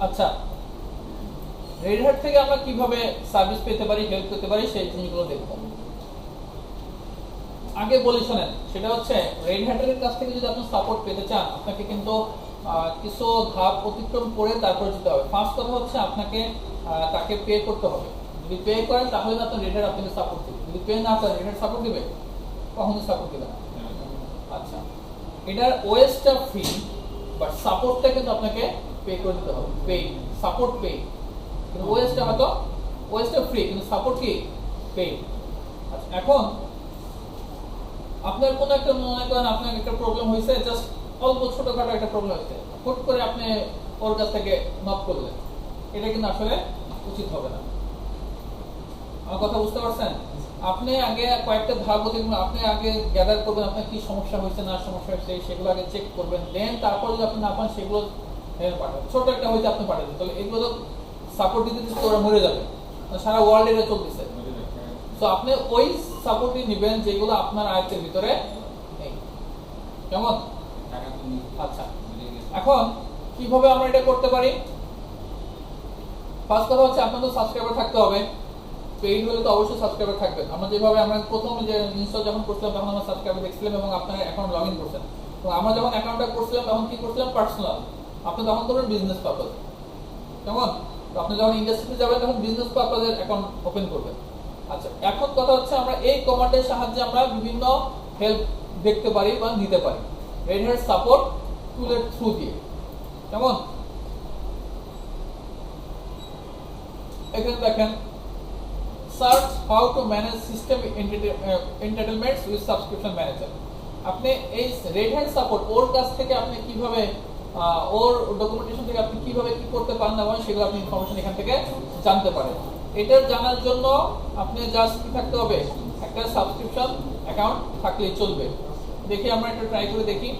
আচ্ছা, red hat থেকে আমরা কিভাবে সার্ভিস পেতে পারি, হেল্প পেতে পারি সেই জিনিসগুলো দেখব। আগে বলি শোনেন, সেটা হচ্ছে রেড হ্যাটের কাছ থেকে যদি আপনি সাপোর্ট পেতে চান, আপনাকে কিন্তু কিছু ধাপ অতিক্রম করে তারপর যেতে হবে। ফার্স্ট কথা হচ্ছে আপনাকে তাকে পে করতে হবে। যদি পে করেন তাহলে আপনি রেড হ্যাট আপনাকে সাপোর্ট দিবে। যদি পে না করেন রেড হ্যাট সাপোর্ট দিবে, কখনোই সাপোর্ট দিবে না। আচ্ছা, এটার ওএসটা ফ্রি, বাট সাপোর্টটা কিন্তু আপনাকে পে করে দিতে হবে। পে সাপোর্ট পে, কিন্তু ওএসটা হয়তো ওএসটা ফ্রি, কিন্তু সাপোর্ট কি পে। আচ্ছা, এখন আপনার কোনো একটা মনে করেন আপনার একটা প্রবলেম হয়েছে, জাস্ট অল্প ছোটখাটো একটা প্রবলেম হয়েছে, হুট করে আপনি ওর কাছ থেকে নক করলেন, এটা কিন্তু আসলে উচিত হবে না। আমার কথা বুঝতে পারছেন? আপনি আগে কয়েকটা ধাপ অতিক্রম, আপনি আগে গ্যাদার করবেন আপনার কি সমস্যা হয়েছে না সমস্যা হয়েছে সেগুলো আগে চেক করবেন, দেন তারপর যদি আপনি না পান সেগুলো পাঠাবেন। ছোট একটা হয়তো আপনি পাঠাবেন, তাহলে এগুলো তো সাপোর্ট দিতে দিতে ওরা মরে যাবে, সারা ওয়ার্ল্ড এটা চলতেছে। তো আপনি ওই সাপোর্টই নেবেন যেগুলো আপনার আয়ত্তের ভিতরে নেই। কেমন? আচ্ছা, এখন কিভাবে আমরা এটা করতে পারি? ফার্স্ট কথা হচ্ছে আপনাদের সাবস্ক্রাইবার থাকতে হবে। পেইড হলে তো অবশ্যই সাবস্ক্রাইবার থাকবেন। আমরা যেভাবে আমরা প্রথম যে ইনস্টল যখন করছিলাম তখন আমরা সাবস্ক্রাইবার দেখছিলাম এবং আপনার অ্যাকাউন্ট লগইন করছেন। তো আমরা যখন অ্যাকাউন্টটা করছিলাম তখন কি করছিলাম? পার্সোনাল। আপনি তখন করবেন বিজনেস পারপাস। কেমন? তো আপনি যখন ইন্ডাস্ট্রিতে যাবেন তখন বিজনেস পারপাসের অ্যাকাউন্ট ওপেন করবেন। আচ্ছা, এখন কথা হচ্ছে আমরা এই কমান্ডের সাহায্যে আমরা বিভিন্ন হেল্প দেখতে পারি বা নিতে পারি রেড হ্যাট সাপোর্ট টুলের থ্রু দিয়ে। কেমন? এখানে দেখেন search how to manage system entertainments with subscription manager. আপনি এই রেড হ্যাট সাপোর্ট ওর কাছ থেকে আপনি কিভাবে ওর ডকুমেন্টেশন থেকে আপনি কিভাবে কি করতে পারেন না সেগুলো আপনি ইনফরমেশন এখান থেকে জানতে পারেন। এটা জানার জন্য আপনি জাস্ট কি থাকতে হবে? একটা সাবস্ক্রিপশন অ্যাকাউন্ট থাকলেই চলবে। দেখি আমরা একটা ট্রাই করে দেখি।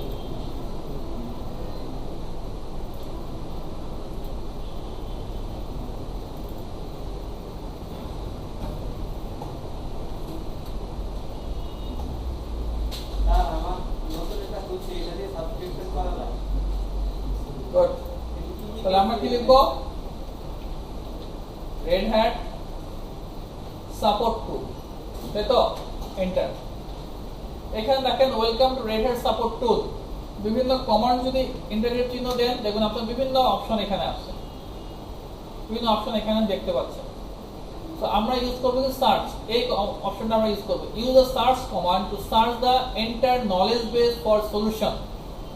তাহলে আমরা কি লিখবো? রেড হ্যাট সাপোর্ট টুল, তাই তো? এন্টার। এখানে দেখেন welcome to Red Hat support tool. বিভিন্ন কমান্ড যদি ইন্টারনেট চিহ্ন দেন দেখুন আপনার বিভিন্ন অপশন এখানে আসছে, বিভিন্ন অপশন এখানে দেখতে পাচ্ছেন। তো আমরা ইউজ করব সার্চ, এই অপশনটা আমরা ইউজ করব। Use the search command to search the entire knowledge base for solution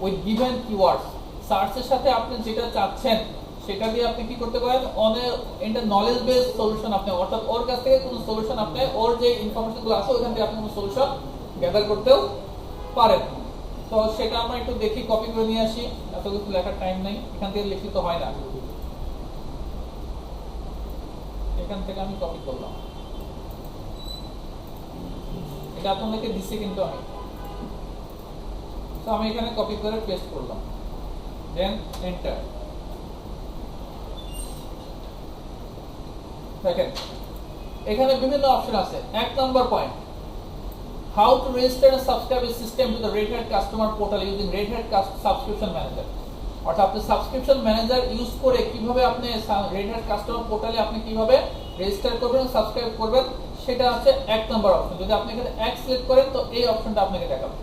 with given keywords. সার্চের সাথে আপনি যেটা চাচ্ছেন সেটা দিয়ে আপনি কি করতে পারেন? এন্টার নলেজ বেস সলিউশন, আপনি অর্থাৎ ওর কাছ থেকে কোনো সলিউশন, আপনি ওর যে ইনফরমেশনগুলো আছে ওখান থেকে আপনি কোনো সলিউশন গ্যাদার করতেও পারেন। তো সেটা আমরা একটু দেখি, কপি করে নিয়ে আসি, এত কিছু লেখার টাইম নেই, এখান থেকে লিখিত হয় না। এখান থেকে আমি কপি করলাম, এটা আপনাদেরকে দিচ্ছি কিন্তু আমি। তো আমি এখানে কপি করে পেস্ট করলাম, দেন এন্টার। দেখেন এখানে বিভিন্ন অপশন আছে। 1 number point, how to register and subscribe a system to the Red Hat customer portal using Red Hat subscription manager. অর্থাৎ আপনি সাবস্ক্রিপশন ম্যানেজার ইউজ করে কিভাবে আপনি রেড হ্যাট কাস্টমার পোর্টালে আপনি কিভাবে রেজিস্টার করবেন, সাবস্ক্রাইব করবেন, সেটা হচ্ছে 1 নাম্বার অপশন। যদি আপনি এখানে 1 সিলেক্ট করেন তো এই অপশনটা আপনাকে দেখাবে।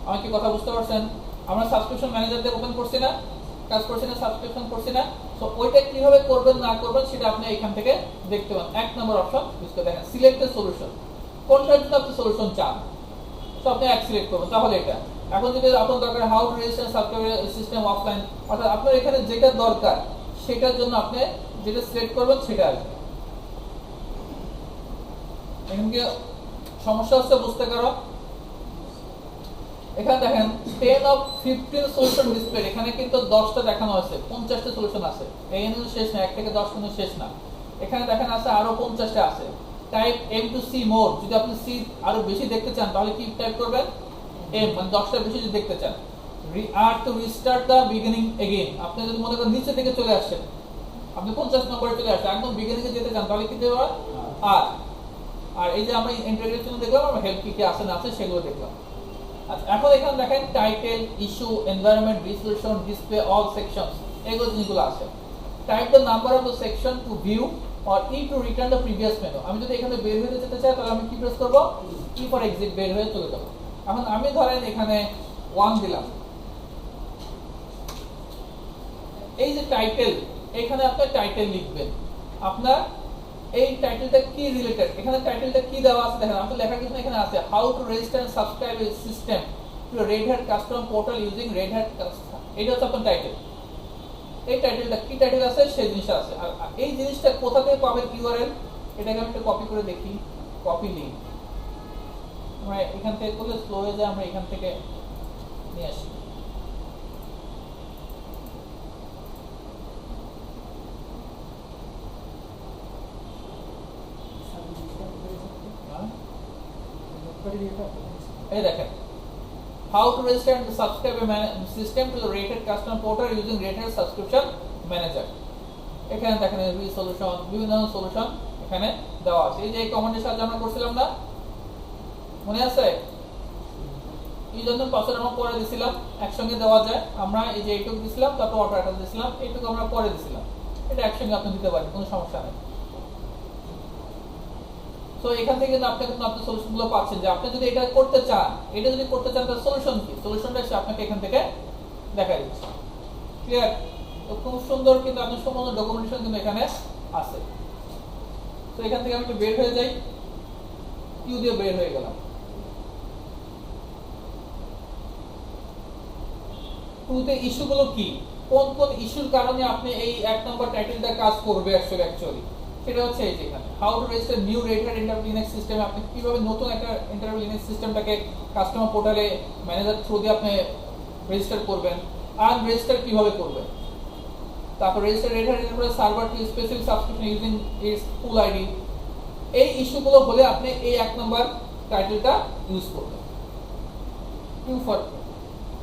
আমি কি কথা বুঝতে পারছেন? আমরা সাবস্ক্রিপশন ম্যানেজার দিয়ে ওপেন করছি না, কাজ করছি না, সাবস্ক্রিপশন করছি না। সো ওইটা কিভাবে করবেন না করবেন সেটা আপনি এখান থেকে দেখতে পান। 1 নাম্বার অপশন ইউজ করে দেখেন, সিলেক্ট এ সলিউশন, কোনটার জন্য আপনি সলিউশন চান। তো আপনি 1 সিলেক্ট করবেন, তাহলে এটা। এখন যদি আপনার দরকার how to register subscribe system offline, অর্থাৎ আপনার এখানে যেটা দরকার সেটার জন্য আপনি যেটা সিলেক্ট করবেন সেটা আসবে। এখানে কি সমস্যা হচ্ছে বুঝতে পারো? এখানে দেখেন 10 of 15 সলিউশন ডিসপ্লে, এখানে কিন্তু 10টা দেখানো আছে, 50টা সলিউশন আছে। এই কিন্তু শেষ না, 1 থেকে 10 পর্যন্ত শেষ না। এখানে দেখেন আছে আরো 50টা আছে। Type M to see more, যদি আপনি সি আরো বেশি দেখতে চান তাহলে কি টাইপ করবেন? এম, মানে 10টা বেশি যদি দেখতে চান। আর টু রিস্টার্ট দা বিগিনিং এগেইন, আপনি যদি মনে করেন নিচে থেকে চলে আসছেন, আপনি 50 নম্বরে চলে আসছেন, একদম বিগিনিং এ যেতে চান তাহলে কি দেবেন? আর এই যে আমরা ইন্টারগ্রেশন দেখলাম, আমরা হেল্প কি কি আছে না আছে সেগুলো দেখলাম। আচ্ছা, এখন এখানে দেখেন title, issue, environment, resolution, display, all sections, এগুলো জিনিসগুলো আছে। Type the number of the section to view or E to return the previous menu. আমি যদি এখানে বের হয়ে যেতে চাই তাহলে আমি কি প্রেস করব? ই ফর এক্সিট, বের হয়ে চলে যাব। এখন আমি ধরেন এখানে 1 দিলাম। এই যে টাইটেল, এখানে আপনি টাইটেল লিখবেন। আপনার এই টাইটেলটা কি রিলেটেড, এখানে টাইটেলটা কি দেওয়া আছে দেখেন, আপনার লেখা কিছু এখানে আছে, how to register and subscribe a system to Red Hat customer portal using Red Hat customer. এটা হচ্ছে আপনার টাইটেল। এই টাইটেলটা কি টাইটেল আছে সেই জিনিসটা আছে। আর এই জিনিসটা কোথা থেকে পাবেন ইউআরএল, এটাকে আমি একটা কপি করে দেখি, কপি লিংক। আমরা এখান থেকে করলে স্লো হয়ে যায়, আমরা এখান থেকে নিয়ে আসি। এই দেখেন, how to register and subscribe a system to the rated customer portal using rated subscription manager। এখানে দেখেন এই সলিউশন, বিভিন্ন সলিউশন এখানে দেওয়া আছে। এই যে এই কমান্ডের সাহায্যে আমরা করছিলাম না, মনে আছে? এই জন্য পাসওয়ার্ড আমরা পরে দিছিলাম, একসঙ্গে দেওয়া যায়। আমরা এই যে এইটুকু দিছিলাম, তারপর অটো অ্যাটাচ দিছিলাম, এইটুকু আমরা পরে দিছিলাম। এটা একসঙ্গে আপনি দিতে পারেন, কোনো সমস্যা নেই। তো এখান থেকে কিন্তু আপনি সলিউশনগুলো পাচ্ছেন যে আপনি যদি এটা করতে চান, এটা যদি করতে চান তার সলিউশন কি, সলিউশনটা সে আপনাকে এখান থেকে দেখাই দিচ্ছে। ক্লিয়ার? তো খুব সুন্দর কিন্তু আপনার সম্পূর্ণ ডকুমেন্টেশন কিন্তু এখানে আছে। তো এখান থেকে আমি একটু বের হয়ে যাই, কিউ দিয়ে বের হয়ে গেলাম। টুতে ইস্যুগুলো কি, কোন কোন ইস্যুর কারণে আপনি এই 1 নম্বর টাইটেলটা কাজ করবে অ্যাকচুয়ালি সেটা হচ্ছে এই যে এখানে how to register new rated interview Linux system. আপনি কিভাবে নতুন একটা ইন্টারভিউ লিনাক্স সিস্টেমটাকে কাস্টমার পোর্টালে ম্যানেজার থ্রু দিয়ে আপনি রেজিস্টার করবেন, আর রেজিস্টার কিভাবে করবেন। তারপর register rated enterprise server two specific subscription using it's full ID. এই ইস্যুগুলো হলে আপনি এই 1 নম্বর টাইটেলটা ইউজ করবেন। কিউ ফর,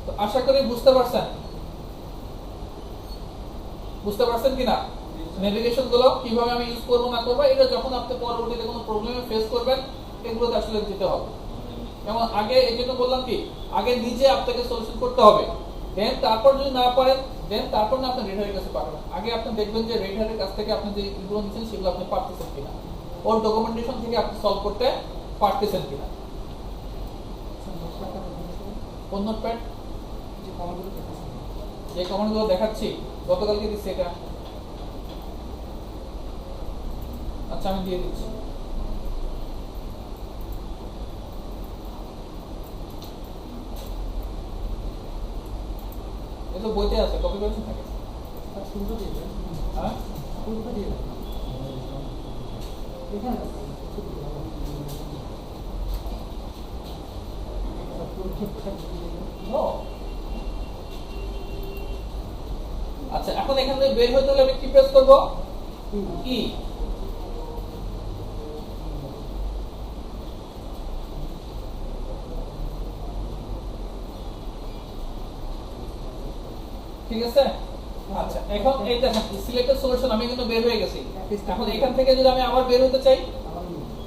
তো আশা করি বুঝতে পারছেন, বুঝতে পারছেন কিনা নেভিগেশন গুলো কিভাবে আমি ইউজ করব না করব। এটা যখন আপনি পরবর্তীতে কোনো প্রবলেমে ফেস করবেন এগুলোতে আসলে যেতে হবে। যেমন আগে এই জন্য বললাম কি, আগে নিজে আপনাকে সলিউশন করতে হবে, দেন তারপর যদি না পারেন দেন তারপর না আপনি রেড হ্যাটের কাছে পাঠাবেন। আগে আপনি দেখবেন যে রেড হ্যাটের কাছ থেকে আপনি যে এগুলো নিচ্ছেন সেগুলো আপনি পারতেছেন কিনা, ওর ডকুমেন্টেশন থেকে আপনি সলভ করতে পারতেছেন কিনা। কোন নোটপ্যাড, যে কমান্ডগুলো দেখাচ্ছি গতকালকে দিচ্ছি এটা। আচ্ছা আমি দিয়ে দিচ্ছি। এটা বইতে আছে, কপি করেছেন নাকি? হ্যাঁ আচ্ছা, এখন এখান থেকে বের হতে হলে আমি কি প্রেস করবো? ই। ঠিক আছে? আচ্ছা এখন এই দেখেন সিলেক্টেড সলিউশন আমি কিন্তু বের হয়ে গেছি। এখন এখান থেকে যদি আমি আবার বের হতে চাই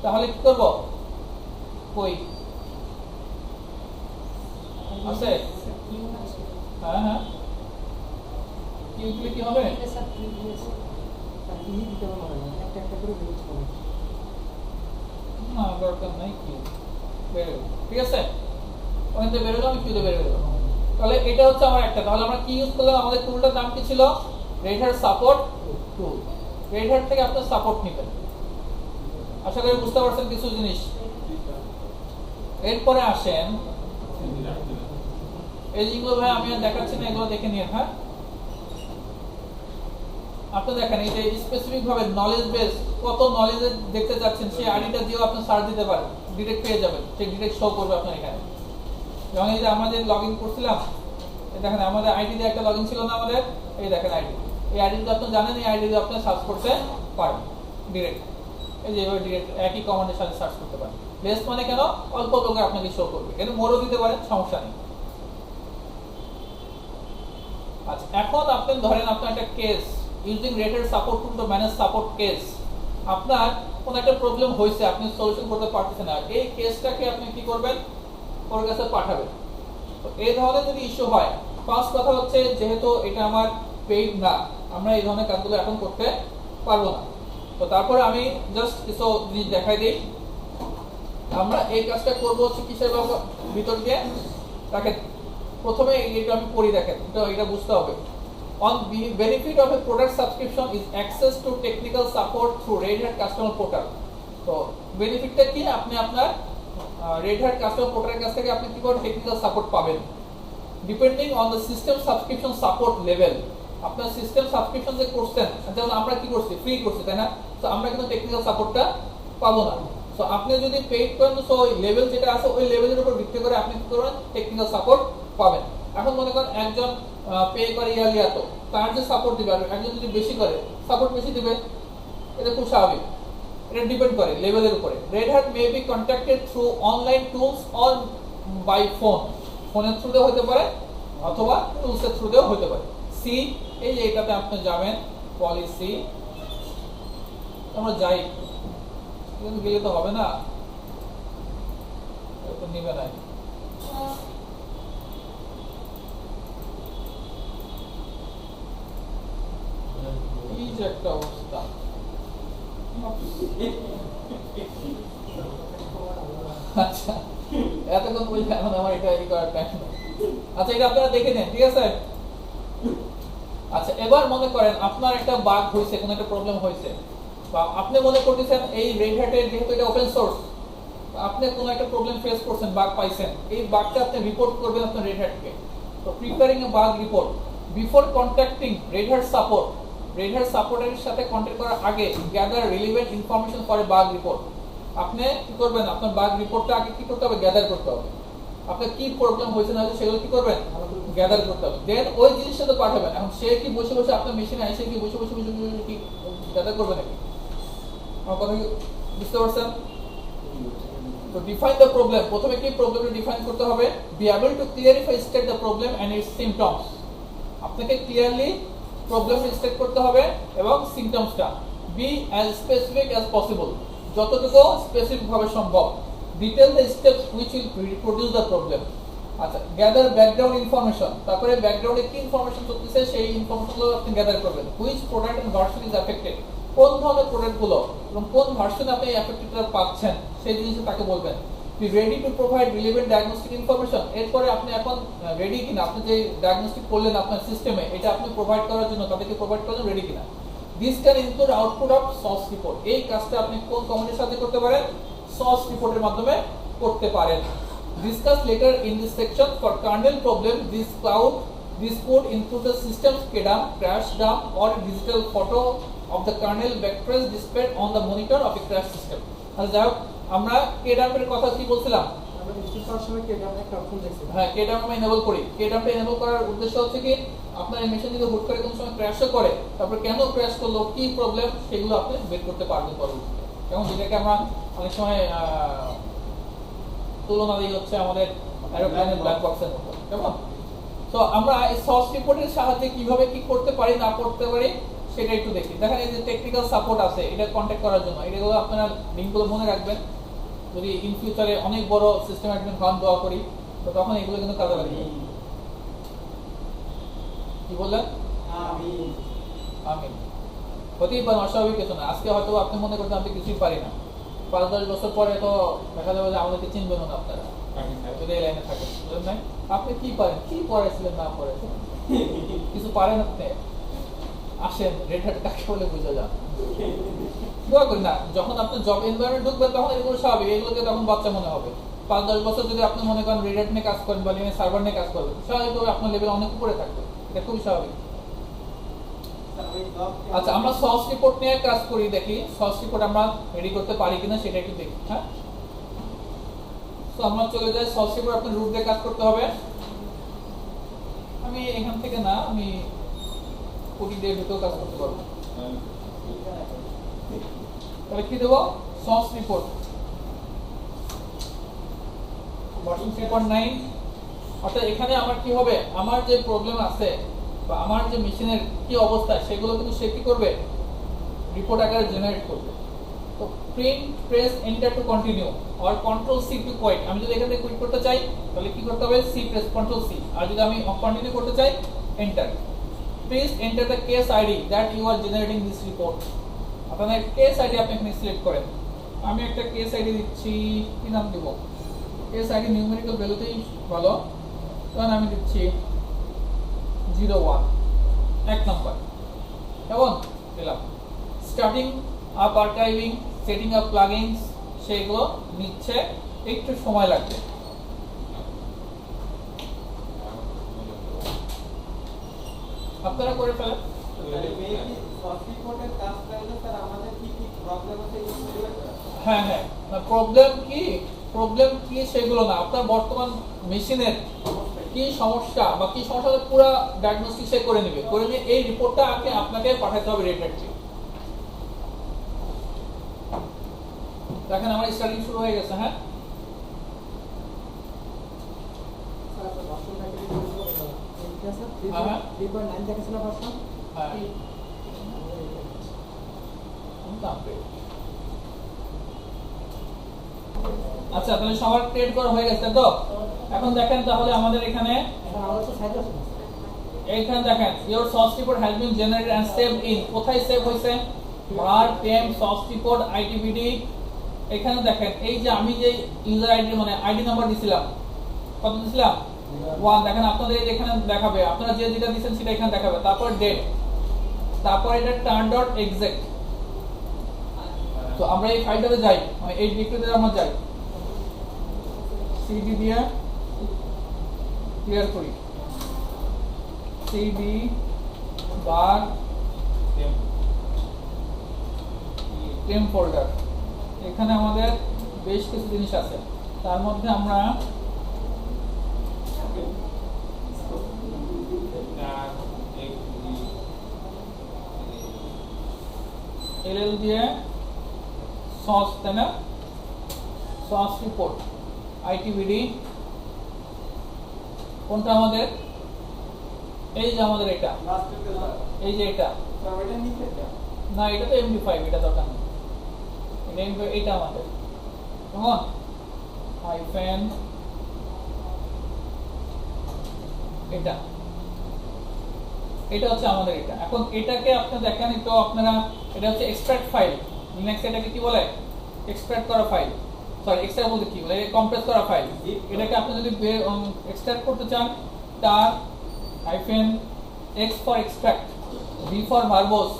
তাহলে কি করব? কই আছে? হ্যাঁ হ্যাঁ, কিউ ক্লিক কি হবে? না দরকার নাই, কিউ বের হলো। ঠিক আছে, ওখান থেকে বের হলো, আমি কিউতে বের হয়ে গেলাম। তাহলে এটা হচ্ছে আমার একটা। তাহলে আমরা কি ইউজ করলাম? আমাদের টুলটার নাম কি ছিল? রেড হ্যাট সাপোর্ট টুল। রেড হ্যাট থেকে আপনি সাপোর্ট নেবেন। আশা করি বুঝতে পারছেন কিছু জিনিস। এরপরে আসেন এই যেগুলো ভাই আমি আর দেখাচ্ছি না, এগুলো দেখে নিন। হ্যাঁ আপনি দেখেন এই যে স্পেসিফিক ভাবে নলেজ বেস, কত নলেজ দেখতে যাচ্ছেন সেই আইডিটা দিয়েও আপনি সার্চ দিতে পারেন, ডিরেক্ট পেয়ে যাবেন, সেই ডিরেক্ট শো করবে আপনার এখানে। যেমন এই যে আমাদের লগইন করছিলাম, এই দেখেন আমাদের আইডি দিয়ে একটা লগইন ছিল না আমাদের, এই দেখেন আইডি। এই আইডি যদি আপনি জানেন, এই আইডি দিয়ে আপনি সার্চ করতে পারেন ডিরেক্ট। এই যে এভাবে ডিরেক্ট একই কমান্ডের সাথে সার্চ করতে পারেন। বেস মানে কেন? অল্প লোকে আপনাকে শো করবে, কিন্তু মোরও দিতে পারেন, সমস্যা নেই। আচ্ছা এখন আপনি ধরেন আপনার একটা case using rated support tool to manage support case, আপনার কোন একটা প্রবলেম হয়েছে, আপনি সলিউশন করতে পারতেছেন না, এই কেসটাকে আপনি কি করবেন? ওর কাছে পাঠাবেন। তো এই ধরনের যদি ইস্যু হয়, ফার্স্ট কথা হচ্ছে যেহেতু এটা আমার পেইড না, আমরা এই ধরনের কাজগুলো এখন করতে পারবো না। তো তারপরে আমি জাস্ট কিছু জিনিস দেখাই দিই। আমরা এই কাজটা করবো হচ্ছে কিসের ভিতর দিয়ে, দেখেন প্রথমে এটা আমি পড়ি, দেখেন এটা বুঝতে হবে। On the benefit of a product subscription is access to technical support through Red Hat Customer Portal. তো বেনিফিটটা কি, আপনি আপনার Red Hat Customer Portal এর কাছ থেকে আপনি কি করে টেকনিক্যাল সাপোর্ট পাবেন, depending on the system subscription support level. আপনার সিস্টেম সাবস্ক্রিপশন যে করছেন, যেমন আমরা কি করছি, ফ্রি করছি তাই না, তো আমরা কিন্তু টেকনিক্যাল সাপোর্টটা পাবো না। সো আপনি যদি পেইড করেন, সো ওই লেভেল যেটা আছে ওই লেভেলের উপর ভিত্তি করে আপনি কি করবেন, টেকনিক্যাল সাপোর্ট পাবেন। এখন মনে করেন একজন পে করে ইয়ারলি এত, তার যে সাপোর্ট দিবে, আর একজন যদি বেশি করে সাপোর্ট বেশি দিবে, এটা খুব স্বাভাবিক। এটা ডিপেন্ড করে লেভেলের উপরে। Red Hat may be contacted through online tools or by phone, ফোনের থ্রুতেও হতে পারে অথবা টুলসের থ্রুতেও হতে পারে। সি, এই যে এটাতে আপনি যাবেন পলিসি, আমরা যাই, কিন্তু গেলে তো হবে না, তো নিবে না। এই যে একটা অবস্থা, আচ্ছা এতক্ষণ বলছি, এখন আমার এটা করার টাইম নেই। আচ্ছা এটা আপনারা দেখে নেন, ঠিক আছে। আচ্ছা এবার মনে করেন আপনার একটা বাগ হয়েছে, কোনো একটা প্রবলেম হয়েছে, বা আপনি মনে করতেছেন এই রেড হ্যাটের যেহেতু এটা ওপেন সোর্স, আপনি কোনো একটা প্রবলেম ফেস করছেন, বাগ পাইছেন, এই বাগটা আপনি রিপোর্ট করবেন আপনার রেড হ্যাটকে। তো preparing a bug report before contacting Red Hat support, Red Hat সাপোর্টের সাথে কন্ট্যাক্ট করার আগে gather relevant information for a bug report. আপনি কি করবেন, আপনার বাগ রিপোর্টটা আগে কি করতে হবে, গ্যাদার করতে হবে। আপনার কি প্রবলেম হয়েছে না হয়েছে সেগুলো কি করবেন, গ্যাদার করতে হবে। দেন ওই জিনিসটা তো পাঠাবেন। এখন সে কি বসে বসে আপনার মেশিনে এসে কি বসে বসে বসে কি গ্যাদার করবে নাকি? আমার কথা কি বুঝতে পারছেন? তো ডিফাইন দ্য প্রবলেম, প্রথমে কি প্রবলেমটা ডিফাইন করতে হবে। Be able to clarify state the problem and its symptoms, আপনাকে ক্লিয়ারলি প্রবলেম স্টেট করতে হবে এবং সিম্পটমসটা। Be as specific as possible, যতটুকু স্পেসিফিক ভাবে সম্ভব। Detail the steps which will reproduce the problem. আচ্ছা গ্যাদার ব্যাকগ্রাউন্ড ইনফরমেশন, তারপরে ব্যাকগ্রাউন্ডে কি ইনফরমেশন চলতেছে সেই ইনফরমেশনগুলো আপনি গ্যাদার করবেন। Which product and version is affected, কোন ধরনের প্রোডাক্টগুলো এবং কোন ভার্সনে আপনি অ্যাফেক্টেডটা পাচ্ছেন সেই জিনিসটা তাকে বলবেন। Be ready to provide relevant diagnostic information, এরপরে আপনি এখন রেডি কিনা, আপনি যে ডায়াগনস্টিক করলেন আপনার সিস্টেমে, এটা আপনি প্রোভাইড করার জন্য তাদেরকে প্রোভাইড করার জন্য রেডি কিনা। This can include output of sauce report, এই কাজটা আপনি কোন কমান্ডের সাথে করতে পারেন, সস রিপোর্টের মাধ্যমে করতে পারেন। Discuss later in this section for kernel problem. This could include the system KDAM, crash dump, or digital photo of the kernel vectors displayed on the monitor of a crash system. আচ্ছা যাই হোক, আমরা KDAM এর কথা কি বলছিলাম, আমরা install করার সময় KDAM একটা অপশন দেখছি। হ্যাঁ KDAM আমরা এনেবল করি। KDAM টা এনেবল করার উদ্দেশ্য হচ্ছে কি, আপনার এই মেশিন যদি হুট করে কোনো সময় ক্র্যাশও করে, তারপর কেন ক্র্যাশ করলো, কি প্রবলেম, সেগুলো আপনি বের করতে পারবেন পরবর্তীতে। যেমন যেটাকে আমরা অনেক সময় তুলনা দিয়ে হচ্ছে আমাদের এরোপ্লেনের ব্ল্যাক বক্সের মতো, কেমন। তো আমরা এই সস রিপোর্টের সাহায্যে কিভাবে কি করতে পারি না করতে পারি সেটা একটু দেখি। দেখেন এই যে টেকনিক্যাল সাপোর্ট আছে, এটা কন্ট্যাক্ট করার জন্য, এগুলো আপনারা লিঙ্কগুলো মনে রাখবেন। যদি ইন ফিউচারে অনেক বড় সিস্টেম অ্যাডমিন হন দোয়া করি, তো তখন এগুলো কিন্তু কাজে লাগবে। কি বললেন? আমিন। হতেই পারে, অস্বাভাবিক কিছু না। আজকে হয়তো আপনি মনে করতেন আমি কিছুই পারি না, 5-10 বছর পরে তো দেখা যাবে যে আমাদেরকে চিনবেন না আপনারা, যদি এই লাইনে থাকেন, বুঝলেন না? আপনি কি পারেন, কি পড়াইছিলেন না পড়েছেন, কিছু পারেন আপনি, আসেন রেড হ্যাট কাকে বলে বুঝে যান। দোয়া করি না, যখন আপনি জব এনভায়রনমেন্ট ঢুকবেন তখন এগুলো স্বাভাবিক, এগুলোকে তখন বাচ্চা মনে হবে। 5-10 বছর যদি আপনি মনে করেন রেড হ্যাট নিয়ে কাজ করেন বা লিনাক্স সার্ভার নিয়ে কাজ করবেন, স্বাভাবিকভাবে আপনার লেভেল অনেক উপরে থাকবে, এটা খুবই স্বাভাবিক। আচ্ছা আমরা সস রিপোর্ট নিয়ে কাজ করি, দেখি সস রিপোর্ট আমরা রেডি করতে পারি কিনা সেটা একটু দেখি। হ্যাঁ, তো আমরা চলে যাই সস রিপোর্ট। আপনার রুট দিয়ে কাজ করতে হবে। আমি এখান থেকে না, আমি কোডিং দিয়ে ভিতরে কাজ করতে পারবো। তাহলে কি দেবো, সস রিপোর্ট ভার্সন 3.9। অর্থাৎ এখানে আমার কি হবে, আমার যে প্রবলেম আছে বা আমার যে মেশিনের কি অবস্থা সেগুলো কিন্তু সে কি করবে, রিপোর্ট আকারে জেনারেট করবে। তো print press enter to continue or control C to quit. আমি যদি এখান থেকে কুইট করতে চাই তাহলে কি করতে হবে, সি প্রেস কন্ট্রোল সি। আর যদি আমি কন্টিনিউ করতে চাই enter. Please enter the case ID that you are generating this report. আপনাদের কেস আইডি আপনি এখানে সিলেক্ট করেন। আমি একটা কেস আইডি দিচ্ছি, কি নাম দিব? কেস আইডি নিউমেরিক্যাল ভ্যালুতেই ভালো, তখন আমি দিচ্ছি 01 1 নাম্বার এবং দিলাম। Starting up archiving, setting up plugins, সেগুলো নিচ্ছে, একটু সময় লাগবে। আপনারা করে ফেলেন। হ্যাঁ হ্যাঁ, প্রবলেম কি সেগুলো না, আপনার বর্তমান মেশিনের কি সমস্যা বা কি সমস্যা পুরো ডায়াগনোসিস সে করে নেবে, করে নিয়ে এই রিপোর্টটা আপনাকে পাঠাতে হবে রেড হ্যাটকে। দেখেন আমার স্টার্টিং শুরু হয়ে গেছে। হ্যাঁ আচ্ছা, তাহলে সবার ক্রিয়েট করা হয়ে গেছে তো। এখন দেখেন তাহলে আমাদের এখানে দেখেন your source report has been generated and saved in, কোথায় সেভ হয়েছে? var temp source report itbd। এখানে দেখেন এই যে আমি যে ইউজার আইডি মানে আইডি নাম্বার দিছিলাম, কত দিছিলাম? 1। দেখেন আপনাদের এখানে দেখাবে, আপনারা যে যেটা দিবেন সেটা এখানে দেখাবে, তারপর ডেট, তারপর এটা turn.exec। তো আমরা এই ফাইলটাতে যাই, এই ডিরেক্টরিতে আমরা যাই, cd দিয়ে ক্লিয়ার করি, cd var temp ফোল্ডার। এখানে আমাদের বেশ কিছু জিনিস আছে, তার মধ্যে আমরা ll দিয়ে source, তাই না, source report itbd, কোনটা আমাদের? এই যে আমাদের এটা, এই যে এটা না, এটা তো md5, এটা দরকার নেই, এটা আমাদের কেমন হাইফেন এটা হচ্ছে আমাদের এটা। এখন এটাকে আপনি দেখেন একটু, আপনারা এটা হচ্ছে এক্সট্রাক্ট ফাইল, লিনাক্স এটাকে কি বলে? এক্সট্রাক্ট করা ফাইল, সরি এক্সট্রাক্ট বলতে কি বলে, কম্প্রেস করা ফাইল। এটাকে আপনি যদি এক্সট্রাক্ট করতে চান, তার hyphen x for extract, v for verbs,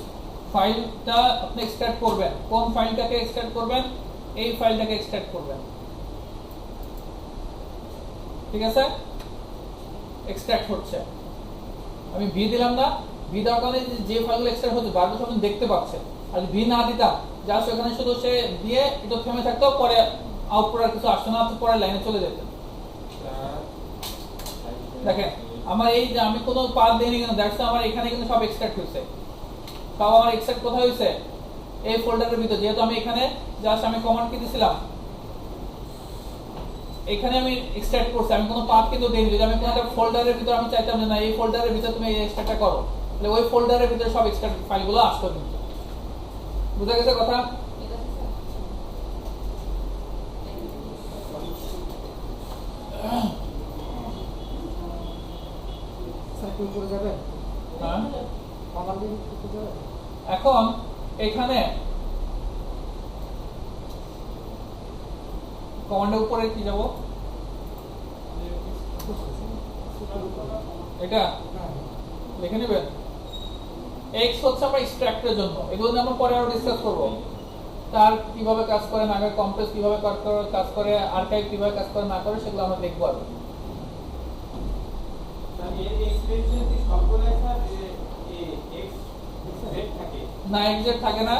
ফাইলটা আপনি এক্সট্রাক্ট করবেন। কোন ফাইলটাকে এক্সট্রাক্ট করবেন? এই ফাইলটাকে এক্সট্রাক্ট করবেন, ঠিক আছে? এক্সট্রাক্ট হচ্ছে, আমি ভি দিলাম না, ভি দেওয়ার কারণে যে ফাইলগুলো এক্সট্রাক্ট হচ্ছে ভার্বস আপনি দেখতে পাচ্ছেন। আর ভি না দিতাম, জাস্ট ওখানে শুধু সে দিয়ে একটু থেমে থাকতো, পরে আউটপুট আর কিছু আসতো না, পরে লাইনে চলে যেত। দেখেন আমার এই যে আমি কোনো পাথ দেইনি কেন, দেখছো আমার এখানে কিন্তু সব এক্সট্রাক্ট হয়েছে, সব আমার এক্সট্রাক্ট কোথায় হয়েছে? এই ফোল্ডারের ভিতর। যেহেতু আমি এখানে জাস্ট আমি কমান্ড কি দিছিলাম, এখানে আমি এক্সট্রাক্ট করছি, আমি কোনো পাথ কিন্তু দেইনি। যদি আমি কোনো একটা ফোল্ডারের ভিতর আমি চাইতাম যে না এই ফোল্ডারের ভিতর তুমি এই এক্সট্রাক্টটা করো, তাহলে ওই ফোল্ডারের ভিতরে সব এক্সট্রাক্ট ফাইলগুলো আসতো। কিন্তু বুঝা গেছে কথা? এখন এখানে কমান্ডের উপরে কি যাব? এটা লিখে নেবেন। x হচ্ছে আমরা এক্সট্রাক্টের জন্য, এগুলো আমরা পরে আরো ডিসকাস করব। তার কিভাবে কাজ করে না করে, কম্প্রেস কিভাবে কাজ করে, আর্কাইভ কিভাবে কাজ করে না করে, সেগুলো আমরা দেখব। আর না এক্সজেড থাকে না,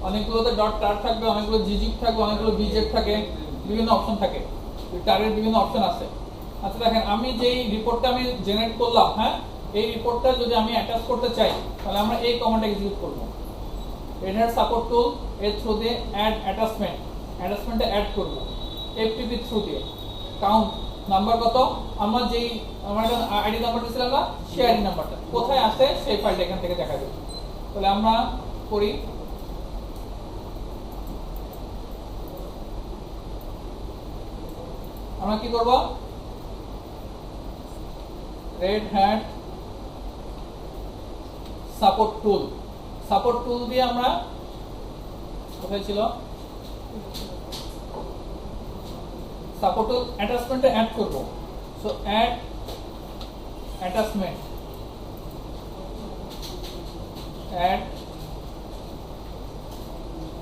অনেকগুলোতে ডট টার থাকবে, অনেকগুলো জিজিক থাকবে, অনেকগুলো বিজেড থাকে, বিভিন্ন অপশন থাকে, টারের বিভিন্ন অপশন আছে। আচ্ছা দেখেন আমি যেই রিপোর্টটা আমি জেনারেট করলাম, হ্যাঁ এই রিপোর্টটা যদি আমি অ্যাটাচ করতে চাই, তাহলে আমরা এই কমান্ডটা এক্সিকিউট করব। রেড হ্যাট সাপোর্ট টুল এর থ্রু দিয়ে অ্যাড অ্যাটাচমেন্টে অ্যাড করব, এফটিপি থ্রু দিয়ে কাউন্ট নাম্বার কত, আমরা যেই আমরা আইডি নাম্বার দিয়েছিলাম না, সেই আইডি নাম্বারটা কোথায় আছে সেই ফাইলটা এখান থেকে দেখা যাবে। তাহলে আমরা করি, আমরা কি করব? রেড হ্যাট সাপোর্ট টুল দিয়ে আমরা কোথায় ছিল সাপোর্ট টুল অ্যাটাচমেন্টে অ্যাড করব সো অ্যাড অ্যাটাচমেন্ট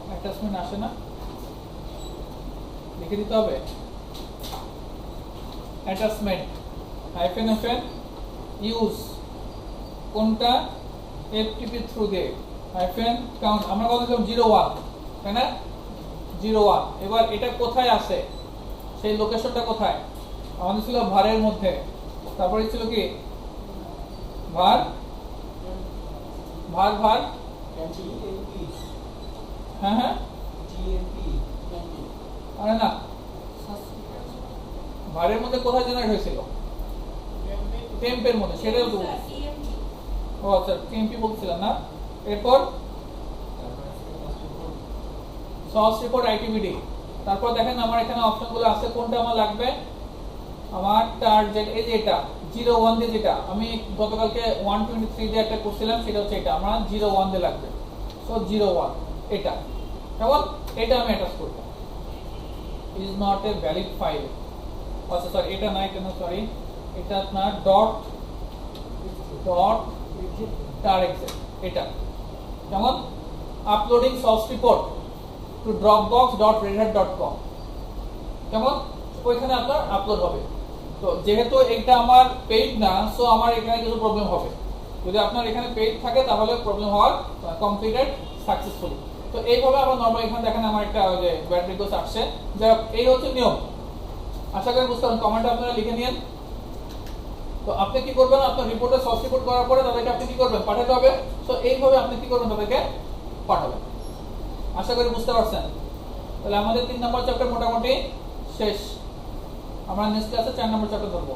অ্যাটাচমেন্ট আসে না লিখে দিতে হবে অ্যাটাচমেন্ট হাইফেন ইউজ কোনটা এফটিপি থ্রু দিয়ে হাইফেন কাউন্ট আমরা কত দিলাম 01 তাই না 01 এবার এটা কোথায় আছে সেই লোকেশনটা কোথায় আমাদের ছিল ভারের মধ্যে তারপরে ছিল কি ভার হ্যাঁ আরে না ভারের মধ্যে কোথায় জেনারেট হয়েছিল টেম্পের মধ্যে সেটাও তো ও আচ্ছা টেম্পি বলছিলাম না এরপর সর্স রিপোর্ট আইটিভিডি তারপর দেখেন আমার এখানে অপশনগুলো আছে কোনটা আমার লাগবে আমার টার্গেট এই যে এটা 01 দিয়ে যেটা আমি গতকালকে 123 দিয়ে একটা করছিলাম সেটা হচ্ছে এটা আমার 01 দিয়ে লাগবে সো 01 এটা কেমন এটা আমি অ্যাটাচ করব is not a valid file আচ্ছা সরি এটা না সরি এটা আপনার ডট টার্গেট এটা কেমন uploading source report to dropbox.redhat.com কেমন ওইখানে আপনার আপলোড হবে তো যেহেতু এটা আমার পেইড না সো আমার এখানে কিছু প্রবলেম হবে যদি আপনার এখানে পেইড থাকে তাহলে প্রবলেম হওয়ার কমপ্লিটেড সাকসেসফুলি তো এইভাবে আমরা নরমালি এখানে দেখেন আমার একটা ওই যে ব্যাড রিকোয়েস্ট আসছে যা এই হচ্ছে নিয়ম আশা করি বুঝতে পারবেন কমেন্টে আপনারা লিখে নিন তো আপনি কি করবেন আপনার রিপোর্টে সোর্স রিপোর্ট করার পরে তাদেরকে আপনি কি করবেন পাঠাতে হবে সো এইভাবে আপনি কি করবেন তাদেরকে পাঠাবেন আশা করি বুঝতে পারছেন তাহলে আমাদের 3 নম্বর চ্যাপ্টার মোটামুটি শেষ আমরা নেক্সট ক্লাসে 4 নম্বর চ্যাপ্টার ধরবো